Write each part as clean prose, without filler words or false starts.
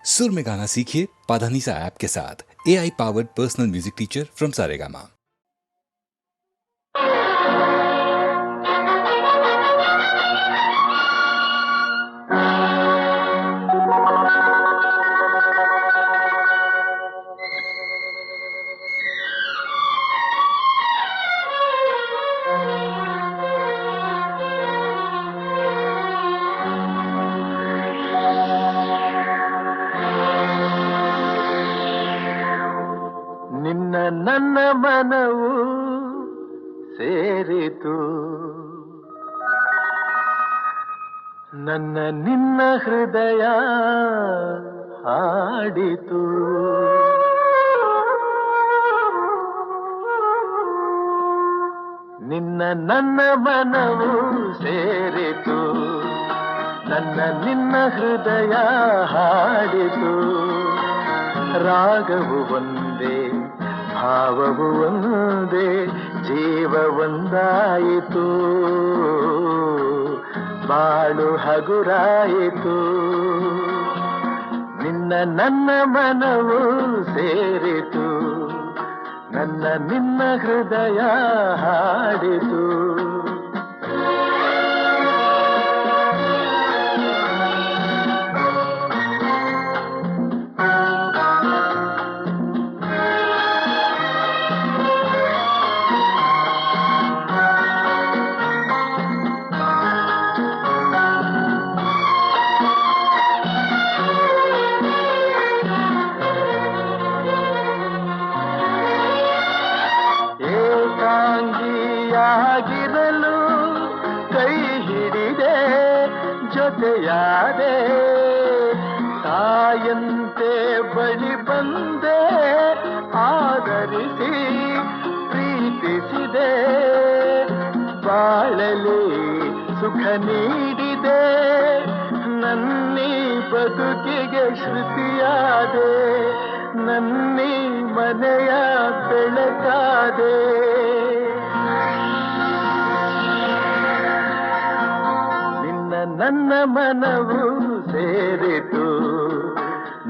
सुर में गाना सीखिए पाधानीसा ऐप के साथ। AI powered personal music teacher from Saregama. ನನ್ನ ಮನವು ಸೇರಿತು, ನನ್ನ ನಿನ್ನ ಹೃದಯ ಹಾಡಿತು. ನಿನ್ನ ನನ್ನ ಮನವು ಸೇರಿತು, ನನ್ನ ನಿನ್ನ ಹೃದಯ ಹಾಡಿತು. ರಾಗವು ಒಂದೇ, ಭಾವವು ಒಂದೇ, ಜೀವ ಒಂದಾಯಿತು, ಬಾಳು ಹಗುರಾಯಿತು. ನಿನ್ನ ನನ್ನ ಮನವು ಸೇರಿತು, ನನ್ನ ನಿನ್ನ ಹೃದಯ ಹಾಡಿತು. ಏಕಾಂಗಿಯಾಗಿರಲು ಕೈ ಹಿಡಿದೆ, ಜೊತೆಯಾದೆ, ತಾಯಂತೆ ಬಳಿ ಬಂದೆ, ಆದರಿಸಿ ಪ್ರೀತಿಸಿದೆ. ಬಾಳಲಿ ಸುಖ ನೀಡಿದೆ, ನನ್ನೀ ಬದುಕಿಗೆ ಶ್ರುತಿಯಾದೆ, ನನ್ನೀ ಮನೆಯ ಬೆಳಕಾದೆ. ನಿನ್ನ ನನ್ನ ಮನವು ಸೇರಿತು,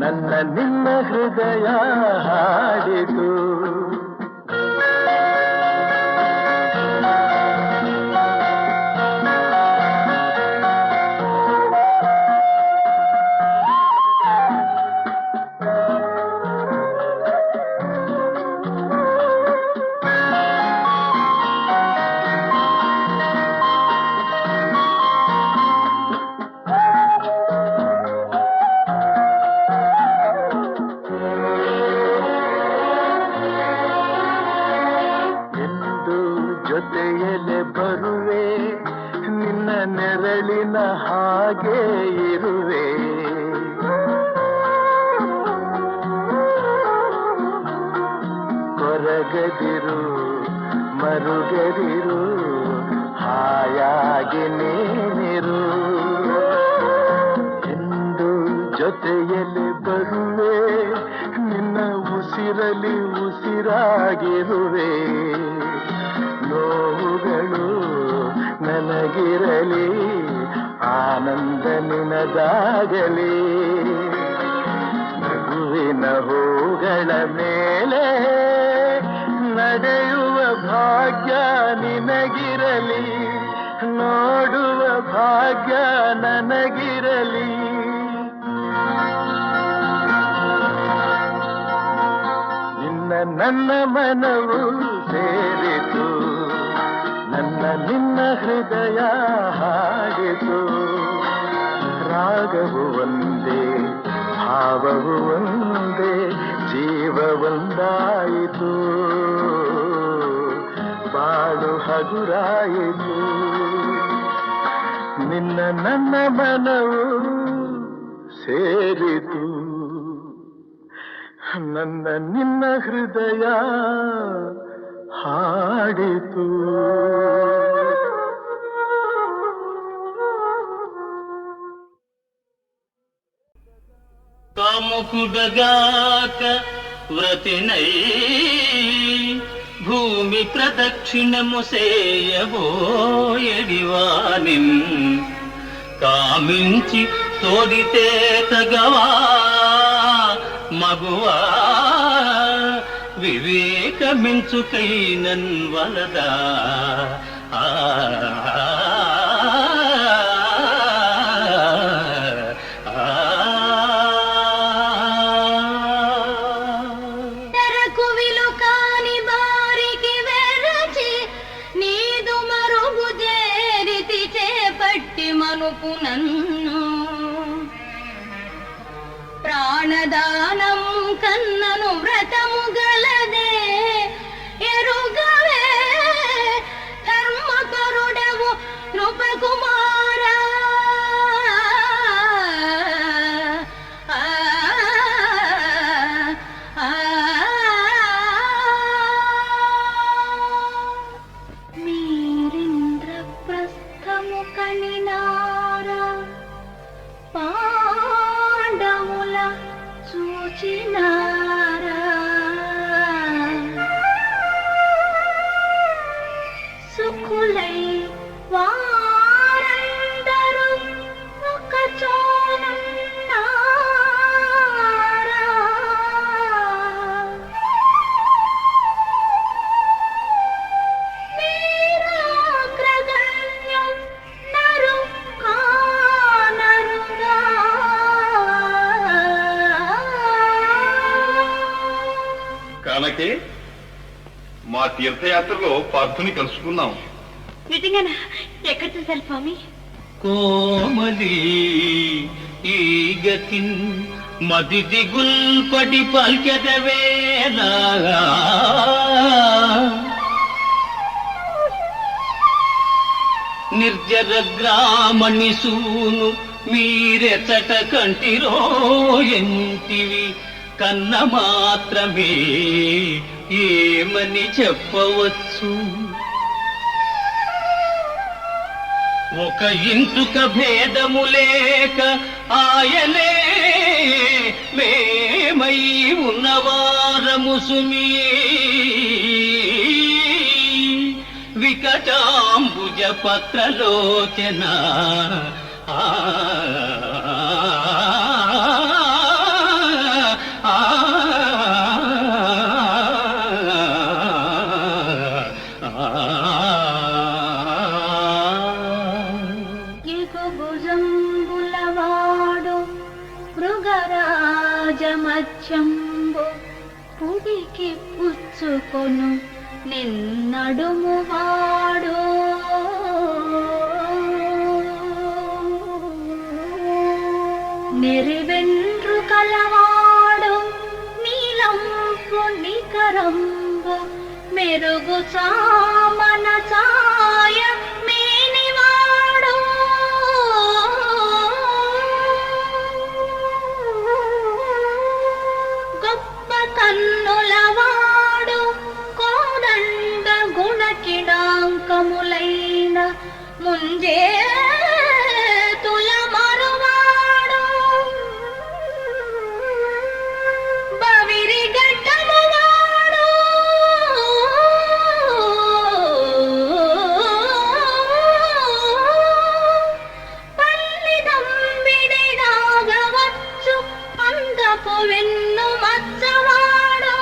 ನನ್ನ ನಿನ್ನ ಹೃದಯ ಹಾಡಿತು. ಜೊತೆಯಲ್ಲೇ ಬರುವೆ, ನಿನ್ನ ನೆರಳಿನ ಹಾಗೆ ಇರುವೆ. ಕೊರಗದಿರು ಮರುಗದಿರು, ಹಾಯಾಗಿ ನೀನಿರು. ಎಂದು ಜೊತೆಯಲ್ಲಿ ಬರುವೆ, ನಿನ್ನ ಉಸಿರಲಿ ಉಸಿರಾಗಿರುವೆ. ನೋವುಗಳು ನನಗಿರಲಿ, ಆನಂದ ನಿನದಾಗಲಿ. ನಗುವಿನ ಹೂಗಳ ಮೇಲೆ ನಡೆಯುವ ಭಾಗ್ಯ ನಿನಗಿರಲಿ, ನೋಡುವ ಭಾಗ್ಯ ನನಗಿರಲಿ. ನಿನ್ನ ನನ್ನ ಮನವು ಸೇರಿತು, ನನ್ನ ನಿನ್ನ ಹೃದಯ ಹಾಡಿತು. ರಾಗವು ಒಂದೇ, ಭಾವವು ಒಂದೇ, ಜೀವ ಒಂದಾಯಿತು, ಬಾಳು ಹಗುರಾಯಿತು. ನಿನ್ನ ನನ್ನ ಮನವು ಸೇರಿತು, ನನ್ನ ನಿನ್ನ ಹೃದಯ ಹಾಡಿತು. కాముకుడగాక వ్రతినై భూమి ప్రదక్షిణము సేయబోయడివానిన్, కామించి తోడితే తగవా మెంచుకైనన్ వలదా ఆ తెరకు విలు కాని బారికి వెరచి నీదు మరుగు చేరితి చేపట్టి మనుపు నన్ను ప్రాణదానము కన్నను వ్రతము గలదే ఎరుగవే ధర్మకరుడవు నృపకుమారా మీరింద్రప్రస్థము కనినారా పాండవుల చూచినారా సుఖులై వారందరూ ఒక చోనున్నారా వీరాగ్రగణ్యం నరు కానరుగా కానకే మా తీర్థయాత్రలో పార్థుని కలుసుకున్నాం. నిజంగానా? ఎక్కడ చూశారు స్వామి? కోమలి ఈ గతిన్ మది దిగుల్పడి పల్కెదవేలా నిర్జర గ్రామణి సూను మీరెచట కంటిరో ఎంటివి కన్న మాత్రమే ఏమని చెప్పవచ్చు ఒక ఇంటుక భేదము లేక ఆయనే మేమై ఉన్నవారము సుమీ వికటాంబుజ పత్రలోచన ఆ భుజంబులవాడు మృగరాజమత్యంబు పుడికి పుచ్చుకొను నిన్నడుమువాడు నెరివెండ్రు కలవాడు నీలంపు నికరంబు మెరుగు చామన ఛాయ మేనివాడు గొప్ప కన్నులవాడు కోదండ గుణకిడాంకములైన ముంజే తుల మరువాడు బవిరి గడ్డమువాడు పల్లిదంబిడిదాగవచ్చు అందపు వెన్ను మచ్చవాడు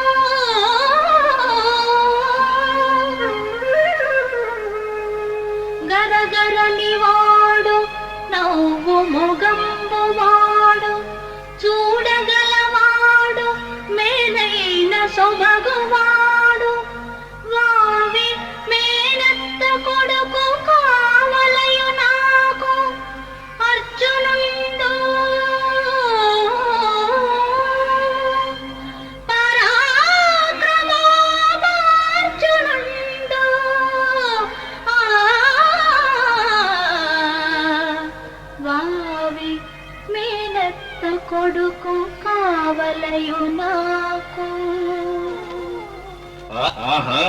గరగరనివాడు నవ్వు మొగంబువాడు చూడగలవాడు మేనైన సొబగువాడు వావి మేనత్త కొడుకు కావలయు నాకు అర్జునుండు పరాక్రమోపార్జునుండు వావి మేనత్త కొడుకు కావలయు నాకు ఆహా,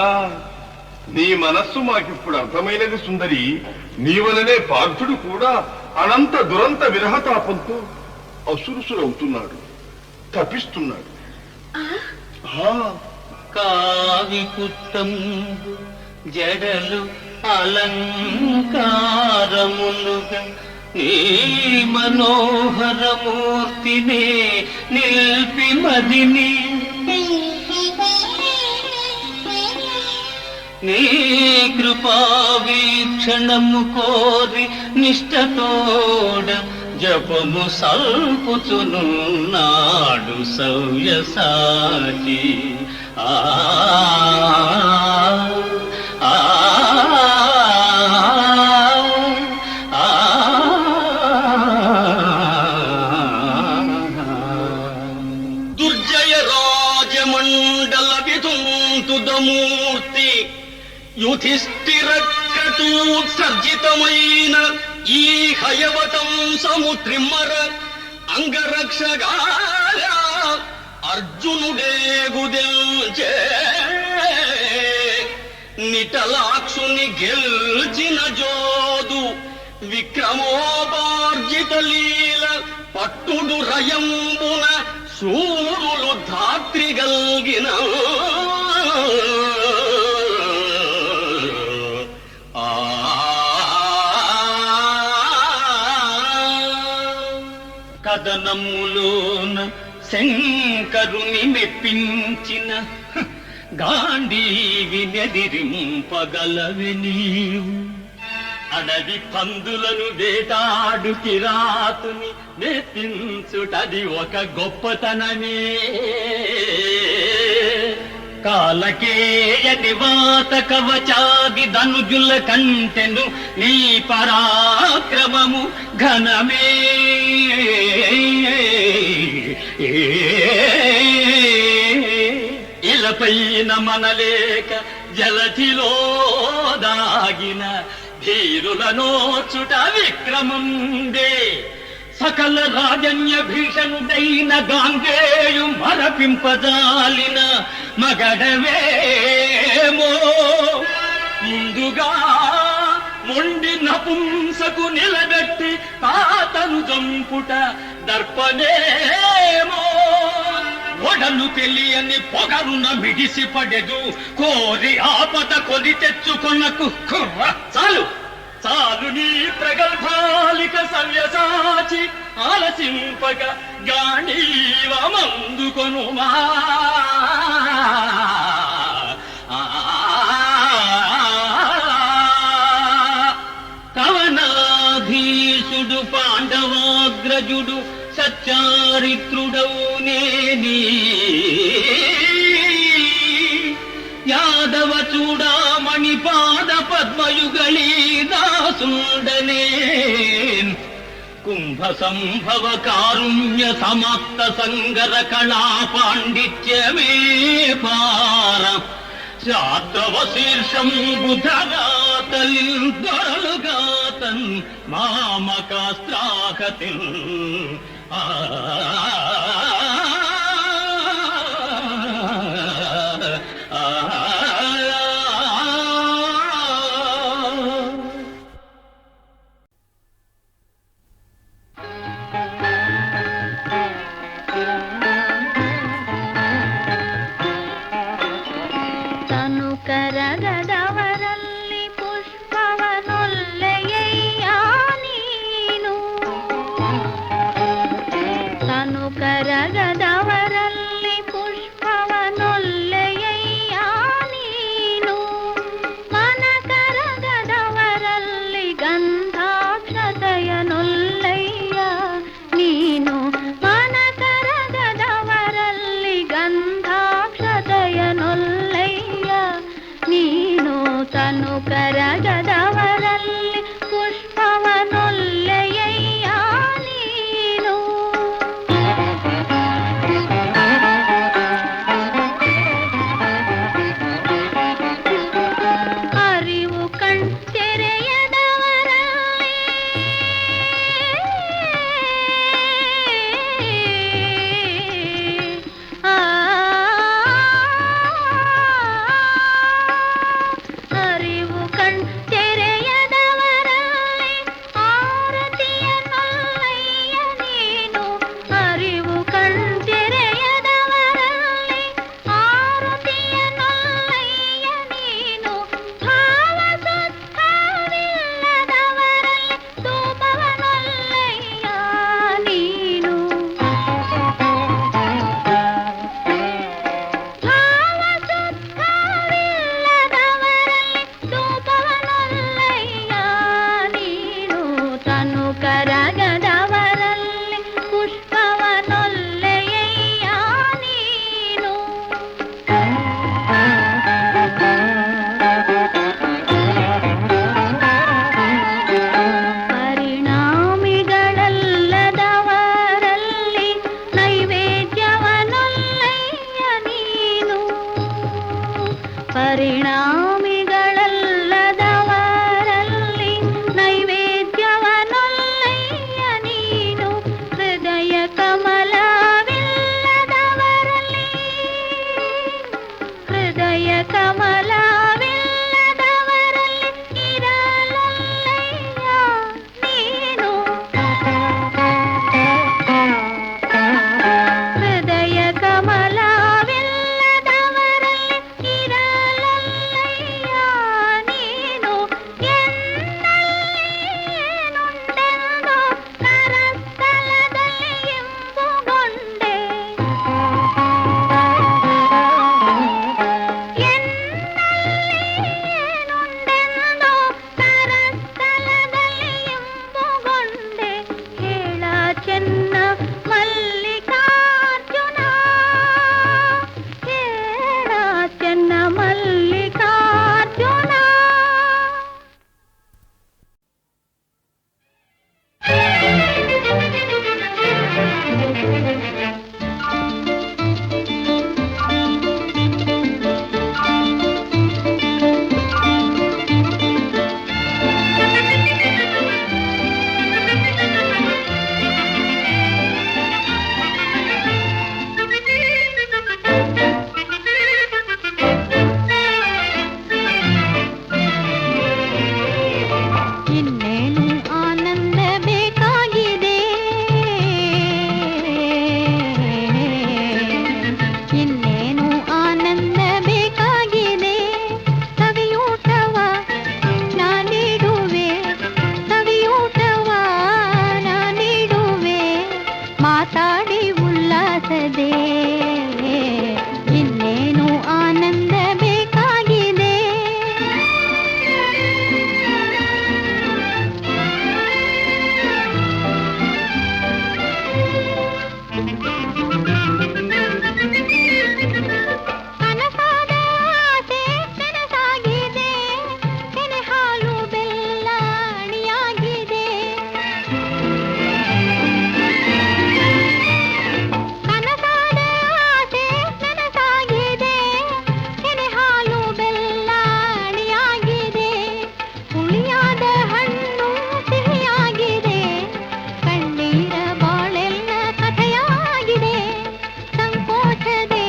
నీ మనస్సు మాకిప్పుడు అర్థమైనది సుందరి. నీ వలనే పార్థుడు కూడా అనంత దురంత విరహతాపంతో అసురుసురవుతున్నాడు, తపిస్తున్నాడు. ఆ, కావి పుట్టంబు జడలు అలంకారములుగా నీ కృపావీక్షణము కోరి నిష్టతోడ జపము సల్పుచునున్నాడు సవ్యసాచి. ఆ ఆ దుర్జయ రాజమండల విధుంతుదమూర్తి యుధిష్ఠిర క్రతూత్సర్జితమైన ఈ హయవతం సముద్రిమ్మర అంగరక్షగా అర్జునుడే గుదెల్చే నిటలాక్షుని గెల్చిన జోదు విక్రమోపార్జిత లీల పట్టుడు రయంబున శూరులు ధాత్రిగల్గిన కథనములోన శంకరుని మెప్పించిన గాంధీవి నెదిరింపగలవి నీవు. అడవి పందులను వేటాడు కిరాతుని మెప్పించుటది ఒక గొప్పతనమే. కాలకేయ నివాత కవచాది ధనుజుల కంటెను నీ పరాక్రమము ఘనమే. ఇలపైన మనలేక జలధిలో దాగిన ధీరుల నోచుట విక్రమందే. సకల రాజన్య భీషణుడైన గాంగేయు మరపింపజాలిన మగడవేమో. ముందుగా మొండి నపుంసకు నిలబెట్టి తాతను చంపుట దర్పనేమో. ఒడలు తెలియని పొగరున మిడిసి పడెదు కోరి ఆపద కొని తెచ్చుకొనకు. చాలు చాలు నీ ప్రగల్భాలిక సవ్యసాచి ఆలసింపక గాంధీవమందుకొనుమా. కవనాధీశుడు పాండవాగ్రజుడు సచ్చారిత్రుడవు నేని. యాదవ చూడామణి పాద పద్మయుగళీ దాసుండనే. కుంభ సంభవ కారుణ్య సమాప్త సంగర కళా పాండిత్యమే పార. శాతవ శీర్షం బుధగాతలిన్ దొరలుగాతన్ మామకాస్త్రాకతిన్. ఆ ಕರಗದವರಲ್ಲಿ ಪುಷ್ಪವನೊಲ್ಲೆಯಯ್ಯ ನೀನು. ತನು ಕರಗದವರಲ್ಲಿ ಪುಷ್ಪವನೊಲ್ಲೆಯಯ್ಯ ನೀನು. ಮನ ಕರಗದವರಲ್ಲಿ ಗಂಧಾಕ್ಷತೆಯನೊಲ್ಲೆಯ್ಯ ನೀನು. ಮನ ಕರಗದವರಲ್ಲಿ ಗಂಧಾಕ್ಷತೆಯನೊಲ್ಲೆಯ್ಯ ನೀನು. ತನು ಕರಗದವರಲ್ಲಿ ಪುಷ್ಪವನೊಲ್ಲೆಯಯ್ಯ ನೀನು. ಪರಿಣಾಮಿಗಳಲ್ಲದವರಲ್ಲಿ ನೈವೇದ್ಯವನೊಲ್ಲಯ್ಯ ನೀನು ಹೃದಯ ಕಮಲವಿಲ್ಲದವರಲ್ಲಿ ಹೃದಯ ಕಮಲವಿಲ್ಲದವರಲ್ಲಿ ಇರಲಲ್ಲಯ್ಯ ನೀನು ಹೃದಯ ಕಮಲವಿಲ್ಲದವರಲ್ಲಿ ಇರಲಲ್ಲಯ್ಯ ನೀನು ಎನ್ನಲ್ಲೇನುಂಟೆಂದು ಕರಸ್ಥಲದಲ್ಲಿ ಇಂಬುಗೊಂಡೆ ಎನ್ನಲ್ಲೇನುಂಟೆಂದು ಕರಸ್ಥಲದಲ್ಲಿ ಇಂಬುಗೊಂಡೆ ಹೇಳ ಚೆನ್ನ ಮಲ್ಲಿಕಾರ್ಜುನ ಹೇಳ ಚೆನ್ನ ಮಲ್ಲಿಕಾರ್ಜುನ ಇನ್ನೇನು ಆನಂದ ಬೇಕಾಗಿದೆ ಇನ್ನೇನು ಆನಂದ ಬೇಕಾಗಿದೆ ಸವಿಯೂಟವ ನಾನಿಡುವೆ ಸವಿಯೂಟವ ನಾನಿಡುವೆ ಮಾತಾಡಿ ಉಲ್ಲಾಸದೆ ಇನ್ನೇನು ಆನಂದ ಬೇಕಾಗಿದೆ ಕನಸಾದ ಆಸೆ ನನಸಾಗಿದೆ ಕೆನೆ ಹಾಲು ಬೆಲ್ಲ ಅಣಿಯಾಗಿದೆ ಕನಸಾದ ಆಸೆ ನನಸಾಗಿದೆ ಕೆನೆ ಹಾಲು ಬೆಲ್ಲ ಅಣಿಯಾಗಿದೆ ಹುಳಿಯಾದ ಹಣ್ಣು ಸಿಹಿಯಾಗಿದೆ ಕಣ್ಣೀರ ಬಾಳೆಲ್ಲ ಕಥೆಯಾಗಿದೆ ಸಂಕೋಚದೆ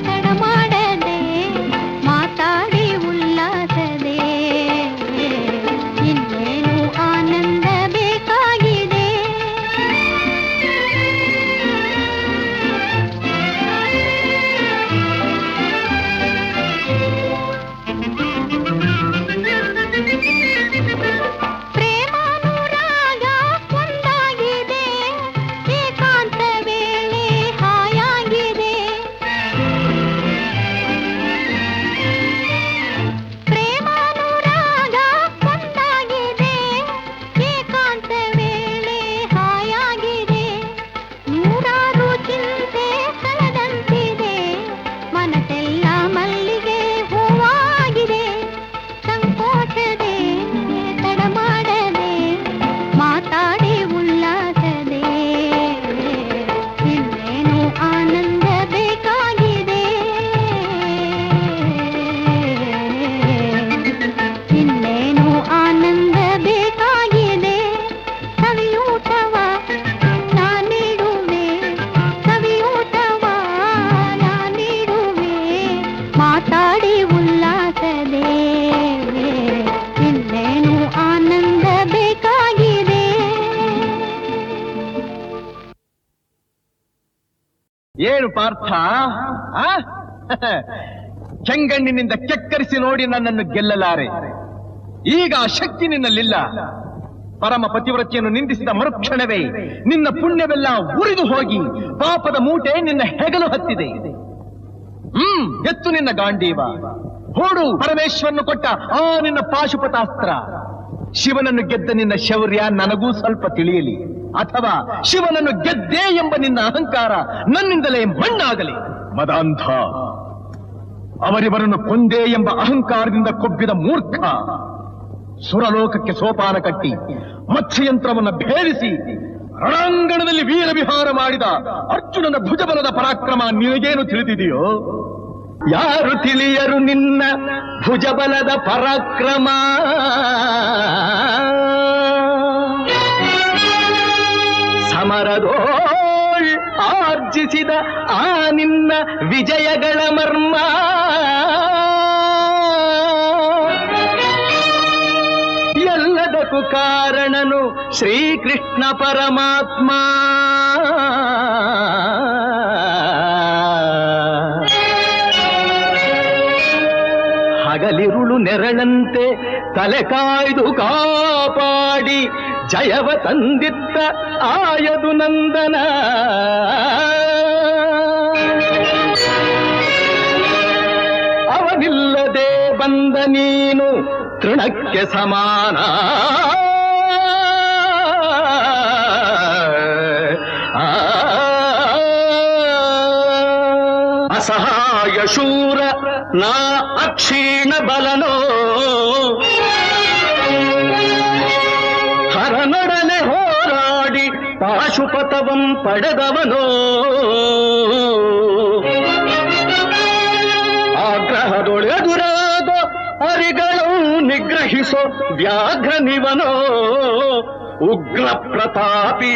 ತಡ ಮಾಡದೆ ಮಾತಾಡಿ ಉಲ್ಲಾಸದೆ ಇನ್ನೇನು ಆನಂದ ಬೇಕಾಗಿದೆ ಪ್ರೇಮಾನುರಾಗ ಒಂದಾಗಿದೆ ಏಕಾಂತ ವೇಳೆ ಹಾಯಾಗಿದೆ ಪ್ರೇಮಾನುರಾಗ ಒಂದಾಗಿದೆ ಏಕಾಂತ ವೇಳೆ ಹಾಯಾಗಿದೆ ನೂರಾರು ಚಿಂತೆ ಕಳೆದಂತಿದೆ ಮನಸ್ಸೆಲ್ಲ ಮಲ್ಲಿಗೆ ಹೂವಾಗಿದೆ ಸಂಕೋಚದೆ ತಡ ಮಾಡದೆ ಮಾತಾಡಿ ಉಲ್ಲಾಸದೆ ಇನ್ನೇನು ಆನಂದ ಬೇಕಾಗಿದೆ ಇನ್ನೇನು ಆನಂದ ಬೇಕಾಗಿದೆ ಸವಿಯೂಟವ ನಾನಿಡುವೆ ಸವಿಯೂಟವ ನಾನಿಡುವೆ ಮಾತಾಡಿ ಉಲ್ಲಾಸದೆ ಇನ್ನೇನು ಆನಂದ ಬೇಕಾಗಿದೆ ಏನು ಪಾರ್ಥ ಆ? ಕೆಂಗಣ್ಣಿನಿಂದ ಕೆಕ್ಕರಿಸಿ ನೋಡಿ ನನ್ನನ್ನು ಗೆಲ್ಲಲಾರೆ ಈಗ ಆ ಶಕ್ತಿ ನಿನ್ನಲ್ಲಿಲ್ಲ ಪರಮ ಪತಿವ್ರತೆಯನ್ನು ನಿಂದಿಸಿದ ಮರುಕ್ಷಣವೇ ನಿನ್ನ ಪುಣ್ಯವೆಲ್ಲ ಉರಿದು ಹೋಗಿ ಪಾಪದ ಮೂಟೆ ನಿನ್ನ ಹೆಗಲು ಹತ್ತಿದೆ ಎತ್ತು ನಿನ್ನ ಗಾಂಡೀವ ಹೂಡು ಪರಮೇಶ್ವರನು ಕೊಟ್ಟ ಆ ನಿನ್ನ ಪಾಶುಪತಾಸ್ತ್ರ ಶಿವನನ್ನು ಗೆದ್ದ ನಿನ್ನ ಶೌರ್ಯ ನನಗೂ ಸ್ವಲ್ಪ ತಿಳಿಯಲಿ ಅಥವಾ ಶಿವನನ್ನು ಗೆದ್ದೆ ಎಂಬ ನಿನ್ನ ಅಹಂಕಾರ ನನ್ನಿಂದಲೇ ಮಣ್ಣಾಗಲಿ ಮದಾಂಧ ಅವರಿವರನ್ನು ಕೊಂದೆ ಎಂಬ ಅಹಂಕಾರದಿಂದ ಕೊಬ್ಬಿದ ಮೂರ್ಖ ಸುರಲೋಕಕ್ಕೆ ಸೋಪಾನ ಕಟ್ಟಿ ಮತ್ಸ್ಯಯಂತ್ರವನ್ನು ಭೇದಿಸಿ ರಣಾಂಗಣದಲ್ಲಿ ವೀರ ವಿಹಾರ ಮಾಡಿದ ಅರ್ಜುನನ ಭುಜಬಲದ ಪರಾಕ್ರಮ ನಿನಗೇನು ತಿಳಿದಿದೆಯೋ ಯಾರು ತಿಳಿಯರು ನಿನ್ನ ಭುಜಬಲದ ಪರಾಕ್ರಮ. ಸಮರದೋಳ್ ಆರ್ಜಿಸಿದ ಆ ನಿನ್ನ ವಿಜಯಗಳ ಮರ್ಮ. ಎಲ್ಲದಕ್ಕೂ ಕಾರಣನು ಶ್ರೀಕೃಷ್ಣ ಪರಮಾತ್ಮ. ಹಗಲಿರುಳು ನೆರಳಂತೆ ತಲೆ ಕಾಯ್ದು ಕಾಪಾಡಿ ಜಯವ ತಂದಿತ್ತ ಆಯದು ನಂದನ. ಅವನಿಲ್ಲದೆ ಬಂದ ನೀನು ತೃಣಕ್ಕೆ ಸಮಾನ. ಅಸಹಾಯ ಶೂರ ನಾ ಅಕ್ಷೀಣ ಬಲನೋ, ಹರನೊಡನೆ ಹೋರಾಡಿ ಪಾಶುಪತವಂ ಪಡೆದವನೋ. ಆಗ್ರಹದೊಳೆದುರಾದ ಅರಿಗಳು ನಿಗ್ರಹಿಸೋ ವ್ಯಾಘ್ರನಿವನೋ. ಉಗ್ರ ಪ್ರತಾಪಿ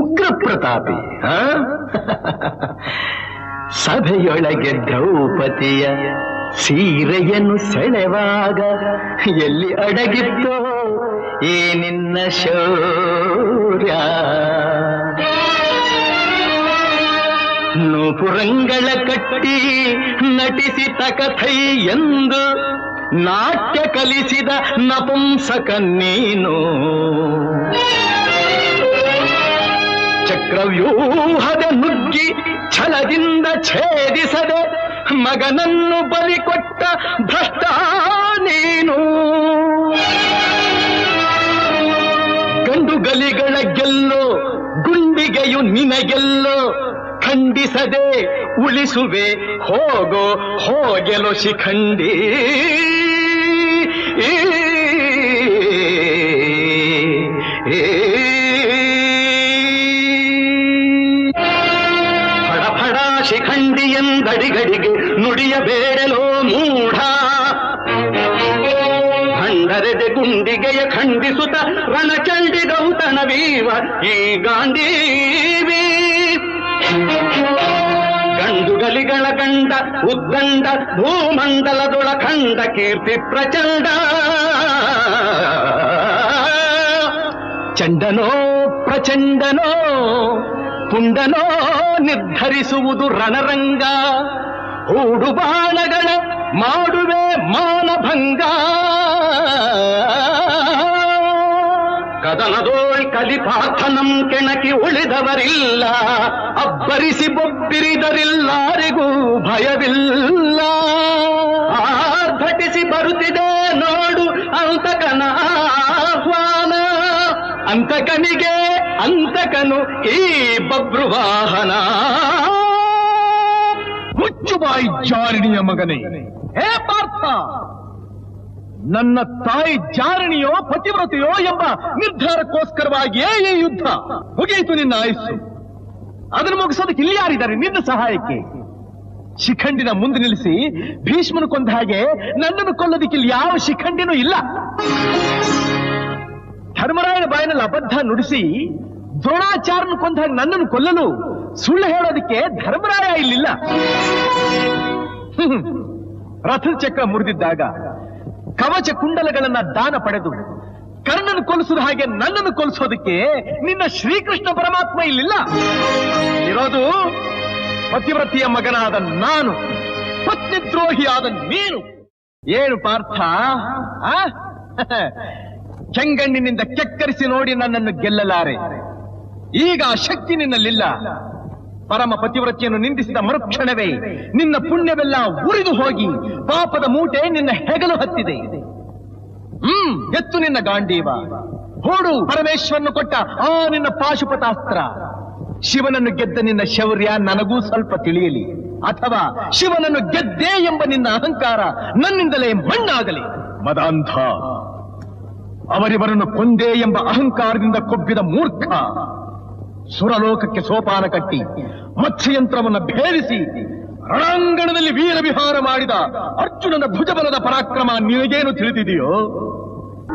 ಉಗ್ರ ಪ್ರತಾಪಿ. ಸಭೆಯೊಳಗೆ ದ್ರೌಪದಿಯ ಸೀರೆಯನ್ನು ಸೆಳೆವಾಗ ಎಲ್ಲಿ ಅಡಗಿತ್ತೋ ಈ ನಿನ್ನ ಶೌರ್ಯ. ನೂಪುರಂಗಳ ಕಟ್ಟಿ ನಟಿಸಿ ತಕಥೈ ಎಂದು ನಾಟ್ಯ ಕಲಿಸಿದ ನಪುಂಸಕ ನೀನು. ಚಕ್ರವ್ಯೂಹದ ನುಗ್ಗಿ ಛಲದಿಂದ ಛೇದಿಸದೆ ಮಗನನ್ನು ಬಲಿ ಕೊಟ್ಟ ಭ್ರಷ್ಟ ನೀನು. ಗಂಡುಗಲಿಗಳ ಗೆಲ್ಲೋ ಗುಂಡಿಗೆಯು ನಿನಗೆಲ್ಲೋ ಖಂಡಿಸದೆ ಉಳಿಸುವೆ ಹೋಗೋ ಹೋಗೆಲೋ ಶಿಖಂಡಿ. ಫಡಫಡ ಶಿಖಂಡಿ ಎಂದಡಿಗಡಿಗೆ ನುಡಿಯಬೇಡಲೋ ಮೂಢ. ಭಂಡರೆದೆ ಗುಂಡಿಗೆಯ ಖಂಡಿಸುತ್ತ ರಣಚಂಡಿ ಗೌತಣವೀವ ಈ ಗಾಂಡೀವಿ. ಗಂಡುಗಲಿಗಳ ಗಂಡ ಉದ್ದಂಡ ಭೂಮಂಡಲದೊಳ ಖಂಡ ಕೀರ್ತಿ ಪ್ರಚಂಡ. ಚಂಡನೋ ಪ್ರಚಂಡನೋ ಪುಂಡನೋ ನಿರ್ಧರಿಸುವುದು ರಣರಂಗ. ಹೂಡು ಬಾಣಗಳ ಮಾಡುವೆ ಮಾನಭಂಗ. ಕದನದೋಳ್ ಕಲಿಪಾರ್ಥನಂ ಕೆಣಕಿ ಉಳಿದವರಿಲ್ಲ. ಅಬ್ಬರಿಸಿ ಬೊಬ್ಬಿರಿದರಿಲ್ಲಾರಿಗೂ ಭಯವಿಲ್ಲ. ಆರ್ಭಟಿಸಿ ಬರುತ್ತಿದೆ ನೋಡು ಅಂತಕನ ಆಹ್ವಾನ. ಅಂತಕನಿಗೆ ಅಂತಕನು ಈ ಬಬ್ರುವಾಹನ. ಮುಚ್ಚುಬಾಯಿ ಜಾರಿಣಿಯ ಮಗನೇ, ಹೇ ಪಾರ್ಥ, ನನ್ನ ತಾಯಿ ಜಾರಣಿಯೋ ಪತಿವ್ರತೆಯೋ ಎಂಬ ನಿರ್ಧಾರಕ್ಕೋಸ್ಕರವಾಗಿಯೇ ಈ ಯುದ್ಧ. ಮುಗಿಯಿತು ನಿನ್ನ ಆಯುಸ್ಸು. ಅದನ್ನು ಮುಗಿಸೋದಕ್ಕೆ ಇಲ್ಲಿ ಯಾರಿದ್ದಾರೆ ನಿನ್ನ ಸಹಾಯಕ್ಕೆ? ಶಿಖಂಡಿನ ಮುಂದೆ ನಿಲ್ಲಿಸಿ ಭೀಷ್ಮನು ಕೊಂದ ಹಾಗೆ ನನ್ನನ್ನು ಕೊಲ್ಲೋದಕ್ಕೆ ಇಲ್ಲಿ ಯಾವ ಶಿಖಂಡಿನೂ ಇಲ್ಲ. ಧರ್ಮರಾಯನ ಬಾಯಿನಲ್ಲಿ ಅಬದ್ಧ ನುಡಿಸಿ ದ್ರೋಣಾಚಾರ್ಯನು ಕೊಂದ ಹಾಗೆ ನನ್ನನ್ನು ಕೊಲ್ಲಲು ಸುಳ್ಳು ಹೇಳೋದಕ್ಕೆ ಧರ್ಮರಾಯ ಇಲ್ಲಿಲ್ಲ. ರಥದ ಚಕ್ರ ಮುರಿದಿದ್ದಾಗ ಕವಚ ಕುಂಡಲಗಳನ್ನ ದಾನ ಪಡೆದು ಕರ್ಣನ ಕೊಲಿಸಿದ ಹಾಗೆ ನನ್ನನ್ನು ಕೊಲಿಸೋದಕ್ಕೆ ನಿನ್ನ ಶ್ರೀಕೃಷ್ಣ ಪರಮಾತ್ಮ ಇಲ್ಲಿಲ್ಲ. ಇರೋದು ಪತಿವ್ರತಿಯ ಮಗನಾದ ನಾನು, ಪತ್ನಿದ್ರೋಹಿಯಾದ ನೀನು. ಏನು ಪಾರ್ಥ, ಕೆಂಗಣ್ಣಿನಿಂದ ಕೆಕ್ಕರಿಸಿ ನೋಡಿ ನನ್ನನ್ನು ಗೆಲ್ಲಲಾರೆ. ಈಗ ಆ ಶಕ್ತಿ ನಿನ್ನಲ್ಲಿಲ್ಲ. ಪರಮ ಪತಿವ್ರತಿಯನ್ನು ನಿಂದಿಸಿದ ಮರುಕ್ಷಣವೇ ನಿನ್ನ ಪುಣ್ಯವೆಲ್ಲ ಉರಿದು ಹೋಗಿ ಪಾಪದ ಮೂಟೆ ನಿನ್ನ ಹೆಗಲು ಹತ್ತಿದೆ. ಎತ್ತು ನಿನ್ನ ಗಾಂಡೀವ, ಹೂಡು ಪರಮೇಶ್ವರನು ಕೊಟ್ಟ ಆ ನಿನ್ನ ಪಾಶುಪತಾಸ್ತ್ರ. ಶಿವನನ್ನು ಗೆದ್ದ ನಿನ್ನ ಶೌರ್ಯ ನನಗೂ ಸ್ವಲ್ಪ ತಿಳಿಯಲಿ, ಅಥವಾ ಶಿವನನ್ನು ಗೆದ್ದೆ ಎಂಬ ನಿನ್ನ ಅಹಂಕಾರ ನನ್ನಿಂದಲೇ ಮಣ್ಣಾಗಲಿ. ಮದಾಂಧ, ಅವರಿವರನ್ನು ಕೊಂದೆ ಎಂಬ ಅಹಂಕಾರದಿಂದ ಕೊಬ್ಬಿದ ಮೂರ್ಖ ಸುರಲೋಕಕ್ಕೆ ಸೋಪಾನ ಕಟ್ಟಿ ಮತ್ಸ್ಯಯಂತ್ರವನ್ನು ಭೇದಿಸಿ ರಣಾಂಗಣದಲ್ಲಿ ವೀರ ವಿಹಾರ ಮಾಡಿದ ಅರ್ಜುನನ ಭುಜಬಲದ ಪರಾಕ್ರಮ ನಿನಗೇನು ತಿಳಿದಿದೆಯೋ?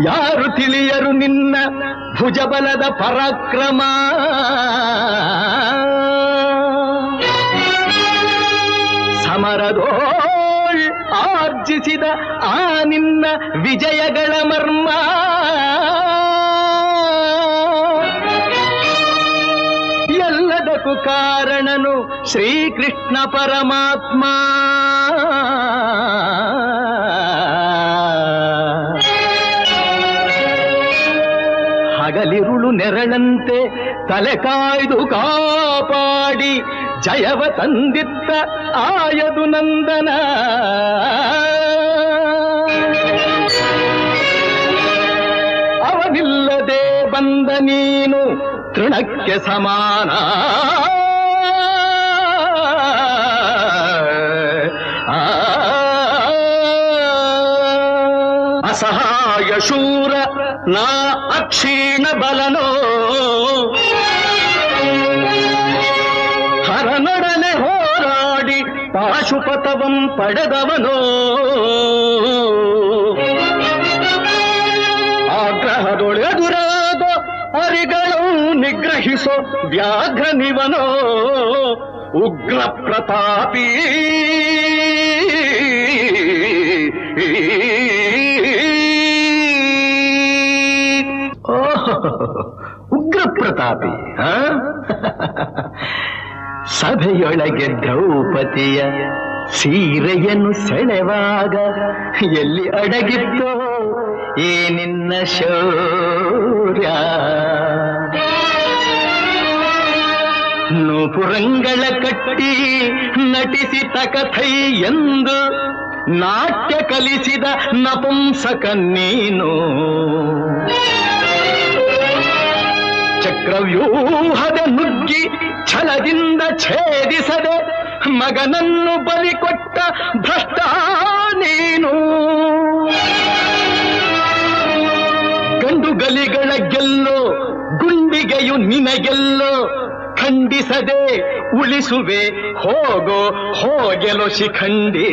ಯಾರು ತಿಳಿಯರು ನಿನ್ನ ಭುಜಬಲದ ಪರಾಕ್ರಮ? ಸಮರದೋಳ್ ಆರ್ಜಿಸಿದ ಆ ನಿನ್ನ ವಿಜಯಗಳ ಮರ್ಮ ಎಲ್ಲದಕ್ಕೂ ಕಾರಣನು ಶ್ರೀಕೃಷ್ಣ ಪರಮಾತ್ಮ. ಹಗಲಿರುಳು ನೆರಳಂತೆ ತಲೆ ಕಾಯ್ದು ಕಾಪಾಡಿ ಜಯವ ತಂದಿತ್ತ ಆಯದು ನಂದನ. ಅವನಿಲ್ಲದೆ ಬಂದ ನೀನು ತೃಣಕ್ಕೆ ಸಮಾನ. ಅಸಹಾಯ ಶೂರ ನಾ ಅಕ್ಷೀಣ ಬಲನೋ ಹರನೊಡನೆ ಹೋರಾಡಿ ಪಾಶುಪತವಂ ಪಡೆದವನೋ. ಆಗ್ರಹದೊಳೆದುರಾದ ಅರಿಗಳು ನಿಗ್ರಹಿಸೋ ವ್ಯಾಘ್ರನಿವನೋ ಉಗ್ರ ಪ್ರತಾಪಿ. ಉಗ್ರ ಪ್ರತಾಪಿ. ಸಭೆಯೊಳಗೆ ದ್ರೌಪದಿಯ ಸೀರೆಯನ್ನು ಸೆಳೆವಾಗ ಎಲ್ಲಿ ಅಡಗಿತ್ತೋ ಈ ನಿನ್ನ ಶೌರ್ಯ? ನೂಪುರಂಗಳ ಕಟ್ಟಿ ನಟಿಸಿ ತಕಥೈ ಎಂದು ನಾಟ್ಯ ಕಲಿಸಿದ ನಪುಂಸಕ ನೀನು. ಚಕ್ರವ್ಯೂಹದ ನುಗ್ಗಿ ಛಲದಿಂದ ಛೇದಿಸದೆ ಮಗನನ್ನು ಬಲಿ ಕೊಟ್ಟ ಭ್ರಷ್ಟ ನೀನು. ಗಂಡುಗಲಿಗಳ ಗೆಲ್ಲೋ ಗುಂಡಿಗೆಯು ನಿನಗೆಲ್ಲೋ ಖಂಡಿಸದೆ ಉಳಿಸುವೆ ಹೋಗೋ ಹೋಗೆಲೋ ಶಿಖಂಡಿ.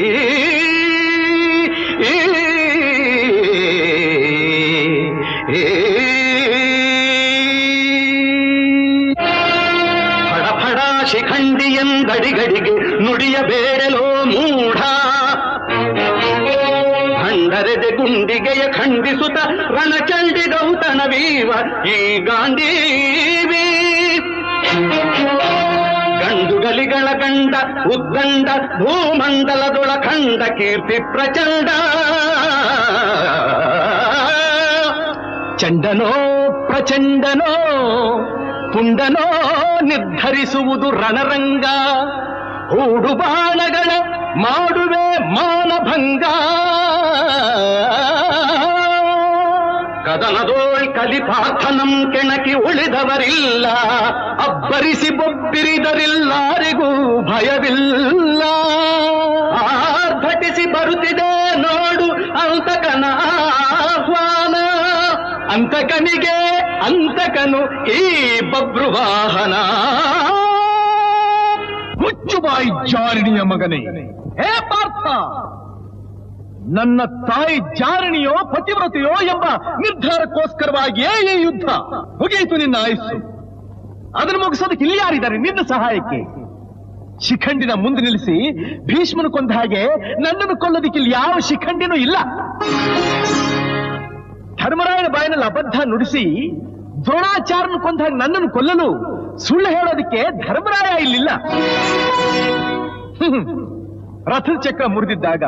ಫಡಫಡ ಶಿಖಂಡಿ ಎಂದಡಿಗಡಿಗೆ ನುಡಿಯಬೇಡಲೋ ಮೂಢ. ಭಂಡರೆದೆ ಗುಂಡಿಗೆಯ ಖಂಡಿಸುತ್ತ ರಣಚಂಡಿ ಗೌತಣವೀವ ಈ ಗಾಂಧೀವಿ. ಗಂಡುಗಲಿಗಳ ಗಂಡ ಉದ್ದಂಡ ಭೂಮಂಡಲದೊಳ ಖಂಡ ಕೀರ್ತಿ ಪ್ರಚಂಡ. ಚಂಡನೋ ಪ್ರಚಂಡನೋ ಪುಂಡನೋ ನಿರ್ಧರಿಸುವುದು ರಣರಂಗ. ಹೂಡು ಬಾಣಗಳ ಮಾಡುವೆ ಮಾನಭಂಗ. ಕದನದೋಳ್ ಕಲಿಪಾರ್ಥನಂ ಕೆಣಕಿ ಉಳಿದವರಿಲ್ಲ. ಅಬ್ಬರಿಸಿ ಬೊಬ್ಬಿರಿದರಿಲ್ಲಾರಿಗೂ ಭಯವಿಲ್ಲ. ಆರ್ಭಟಿಸಿ ಬರುತ್ತಿದೆ ನೋಡು ಅಂತಕನ ಆಹ್ವಾನ. ಅಂತಕನಿಗೆ ಅಂತಕನು ಈ ಬಬ್ರುವಾಹನ. ಮುಚ್ಚುಬಾಯಿ ಜಾರಿಣಿಯ ಮಗನೇ, ಹೇ ಪಾರ್ಥ, ನನ್ನ ತಾಯಿ ಜಾರಣಿಯೋ ಪತಿವ್ರತೆಯೋ ಎಂಬ ನಿರ್ಧಾರಕ್ಕೋಸ್ಕರವಾಗಿಯೇ ಈ ಯುದ್ಧ. ಮುಗಿಯಿತು ನಿನ್ನ ಆಯುಸ್ಸು. ಅದನ್ನು ಮುಗಿಸೋದಕ್ಕೆ ಇಲ್ಲಿ ಯಾರಿದ್ದಾರೆ ನಿನ್ನ ಸಹಾಯಕ್ಕೆ? ಶಿಖಂಡಿನ ಮುಂದೆ ನಿಲ್ಲಿಸಿ ಭೀಷ್ಮನು ಕೊಂದ ಹಾಗೆ ನನ್ನನ್ನು ಕೊಲ್ಲೋದಕ್ಕೆ ಇಲ್ಲಿ ಯಾವ ಶಿಖಂಡಿನೂ ಇಲ್ಲ. ಧರ್ಮರಾಯನ ಬಾಯಿನಲ್ಲಿ ಅಬದ್ಧ ನುಡಿಸಿ ದ್ರೋಣಾಚಾರ್ಯನು ಕೊಂದ ಹಾಗೆ ನನ್ನನ್ನು ಕೊಲ್ಲಲು ಸುಳ್ಳು ಹೇಳೋದಕ್ಕೆ ಧರ್ಮರಾಯ ಇಲ್ಲಿಲ್ಲ. ರಥದ ಚಕ್ರ ಮುರಿದಿದ್ದಾಗ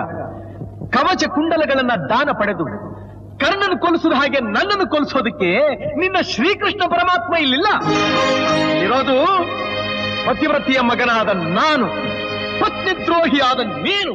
ಕವಚ ಕುಂಡಲಗಳನ್ನ ದಾನ ಪಡೆದು ಕರ್ಣನು ಕೊಲಿಸಿದ ಹಾಗೆ ನನ್ನನ್ನು ಕೊಲಿಸೋದಕ್ಕೆ ನಿನ್ನ ಶ್ರೀಕೃಷ್ಣ ಪರಮಾತ್ಮ ಇಲ್ಲಿಲ್ಲ. ಇರೋದು ಪತಿವ್ರತಿಯ ಮಗನಾದ ನಾನು, ಪತ್ನಿದ್ರೋಹಿಯಾದ ನೀನು.